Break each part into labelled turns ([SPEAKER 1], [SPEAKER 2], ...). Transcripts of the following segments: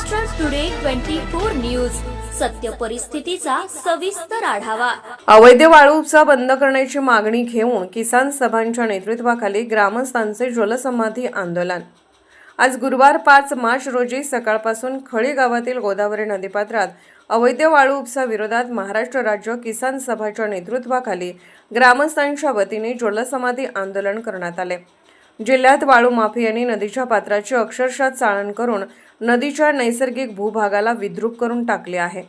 [SPEAKER 1] Maharashtra today 24 news, सत्य परिस्थितीचा सविस्तर आढावा।
[SPEAKER 2] अवैध वाळू उपसा बंद करण्याची मागणी घेऊन किसान सभांच्या नेतृत्वाखाली ग्रामस्थांचे जलसमाधी आंदोलन। आज गुरुवार 5 मार्च रोजी सकाळपासून खळी गावातील गोदावरी नदीपात्रात अवैध वाळू उपसा विरोधात महाराष्ट्र राज्य किसान सभाच्या नेतृत्वाखाली ग्रामस्थांच्या वतीने जलसमाधी आंदोलन करण्यात आले। जिल्ह्यात वाळू माफियांनी नदीच्या पात्राची अक्षरशः चाळण करून नदीच्या नैसर्गिक भूभागाला विद्रूप करून टाकले आहे।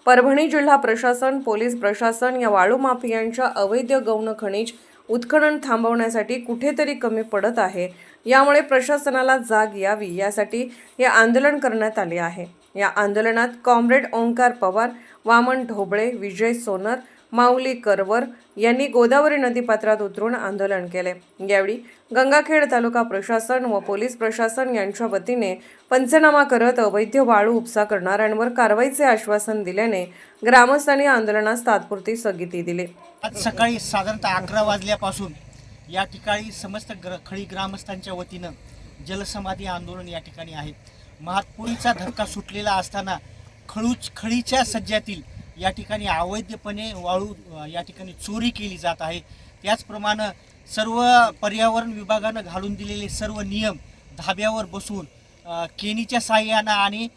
[SPEAKER 2] परभणी जिल्हा प्रशासन, पोलीस प्रशासन या वाळू माफियांच्या अवैध गौण खनिज उत्खनन थांबवण्यासाठी कुठेतरी कमी पडत आहे। यामुळे प्रशासनाला जाग यावी यासाठी हे आंदोलन करण्यात आले आहे। या आंदोलनात कॉम्रेड ओंकार पवार, वामन ढोबळे, विजय सोनर, माऊली करवर यांनी गोदावरी नदीपात्रात उतरून आंदोलन केले। यावेळी गंगाखेड तालुका प्रशासन व पोलीस प्रशासन यांच्या वतीने पंचनामा करत अवैध वाळू उपसा करणाऱ्यांवर कारवाईचे आश्वासन दिल्याने ग्रामस्थांनी आंदोलनास तात्पुरती स्थगिती दिली।
[SPEAKER 3] आज सकाळी साधारणतः 11 वाजल्यापासून या ठिकाणी समस्त खळी ग्रामस्थांच्या वतीनं जलसमाधी आंदोलन या ठिकाणी आहे। महापुरीचा धक्का सुटलेला असताना खळीच्या सज्जातील या ठिकाणी अवैधपणे वाळू या ठिकाणी चोरी केली जात आहे। त्याचप्रमाणे सर्व पर्यावरण विभागानं घालून दिलेले सर्व नियम धाब्यावर बसून केनीच्या साहाय्यानं आणि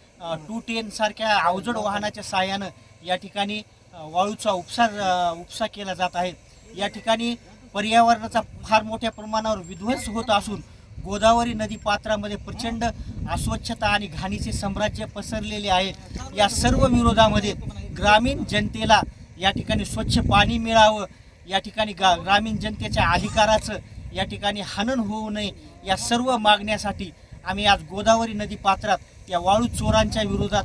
[SPEAKER 3] 210 सारख्या अवजड वाहनाच्या साहाय्यानं या ठिकाणी वाळूचा उपसा केला जात आहे। या ठिकाणी पर्यावरणाचा फार मोठ्या प्रमाणावर विध्वंस होत असून गोदावरी नदी पात्रामध्ये प्रचंड अस्वच्छता आणि घाणीचे साम्राज्य पसरलेले आहे। या सर्व विरोधामध्ये ग्रामीण जनतेला या ठिकाणी स्वच्छ पाणी मिळावं, या ठिकाणी ग्रामीण जनतेच्या अधिकाराचं या ठिकाणी हनन होऊ नये, या सर्व मागण्यासाठी आम्ही आज गोदावरी नदी पात्रात या वाळू चोरांच्या विरोधात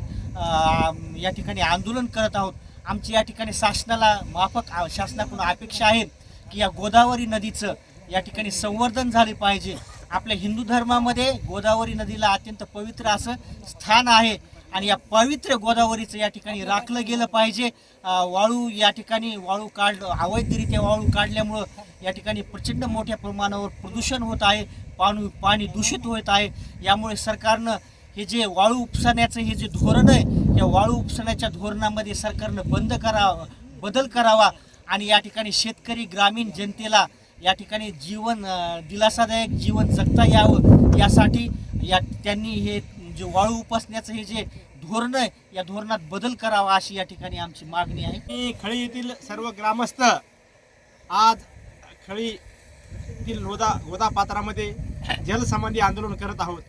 [SPEAKER 3] या ठिकाणी आंदोलन करत आहोत। आमची या ठिकाणी शासनाकडून अपेक्षा आहे की या गोदावरी नदीचं या ठिकाणी संवर्धन झाले पाहिजे। आपल्या हिंदू धर्मामध्ये गोदावरी नदीला अत्यंत पवित्र असं स्थान आहे आणि या पवित्र गोदावरीचं या ठिकाणी राखलं गेलं पाहिजे। वाळू या ठिकाणी अवैधरित्या वाळू काढल्यामुळं या ठिकाणी प्रचंड मोठ्या प्रमाणावर प्रदूषण होत आहे, पाणी दूषित होत आहे। यामुळे सरकारनं हे जे वाळू उपसण्याचं हे जे धोरण आहे, या वाळू उपसण्याच्या धोरणामध्ये सरकारनं बदल करावा आणि या ठिकाणी शेतकरी ग्रामीण जनतेला या ठिकाणी दिलासादायक जीवन जगता यावं यासाठी त्यांनी हे जे वाळू उपसण्याचं हे जे धोरण आहे या धोरणात बदल करावा अशी या ठिकाणी आमची मागणी आहे।
[SPEAKER 4] खळी येथील सर्व ग्रामस्थ आज खळी येथील गोदा पात्रामध्ये जलसमाधी आंदोलन करत आहोत।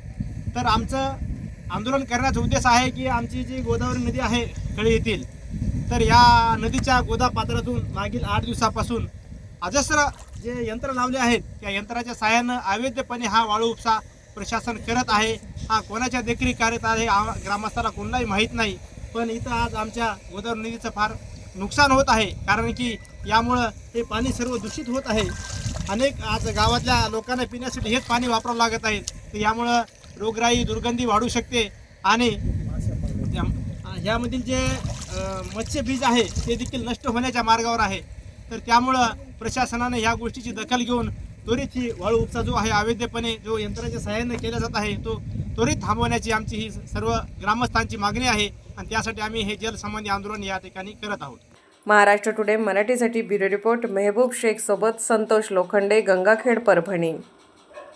[SPEAKER 4] तर आमचं आंदोलन करण्याचा उद्देश आहे की आमची जी गोदावरी नदी आहे खळी येथील, तर या नदीच्या गोदा पात्रातून मागील 8 दिवसापासून अजस्र जे यंत्र लावले आहेत त्या यंत्राच्या साहाय्यानं अवैधपणे हा वाळू उपसा प्रशासन करत आहे। हा कोणाच्या देखील कार्यत आहे ग्रामस्थाला कोणालाही माहीत नाही, पण इथं आज आमच्या गोदावरी नदीचं फार नुकसान होत आहे, कारण की यामुळं हे पाणी सर्व दूषित होत आहे। अनेक आज गावातल्या लोकांना पिण्यासाठी हेच पाणी वापरावं लागत आहे, तर यामुळं रोगराई दुर्गंधी वाढू शकते आणि यामधील जे मत्स्यबीज आहे ते देखील नष्ट होण्याच्या मार्गावर आहे। तर त्यामुळं प्रशासनाने ह्या गोष्टीची दखल घेऊन त्वरित ही वाळू उपसा जो आहे अवैधपणे जो यंत्राच्या सहाय्याने केला जात आहे तो त्वरित थांबवण्याची आमची ही सर्व ग्रामस्थांची मागणी आहे आणि त्यासाठी आम्ही हे जलसंबंधी आंदोलन या ठिकाणी करत आहोत।
[SPEAKER 2] महाराष्ट्र टुडे मराठीसाठी ब्युरो रिपोर्ट मेहबूब शेख सोबत संतोष लोखंडे, गंगाखेड, परभणी।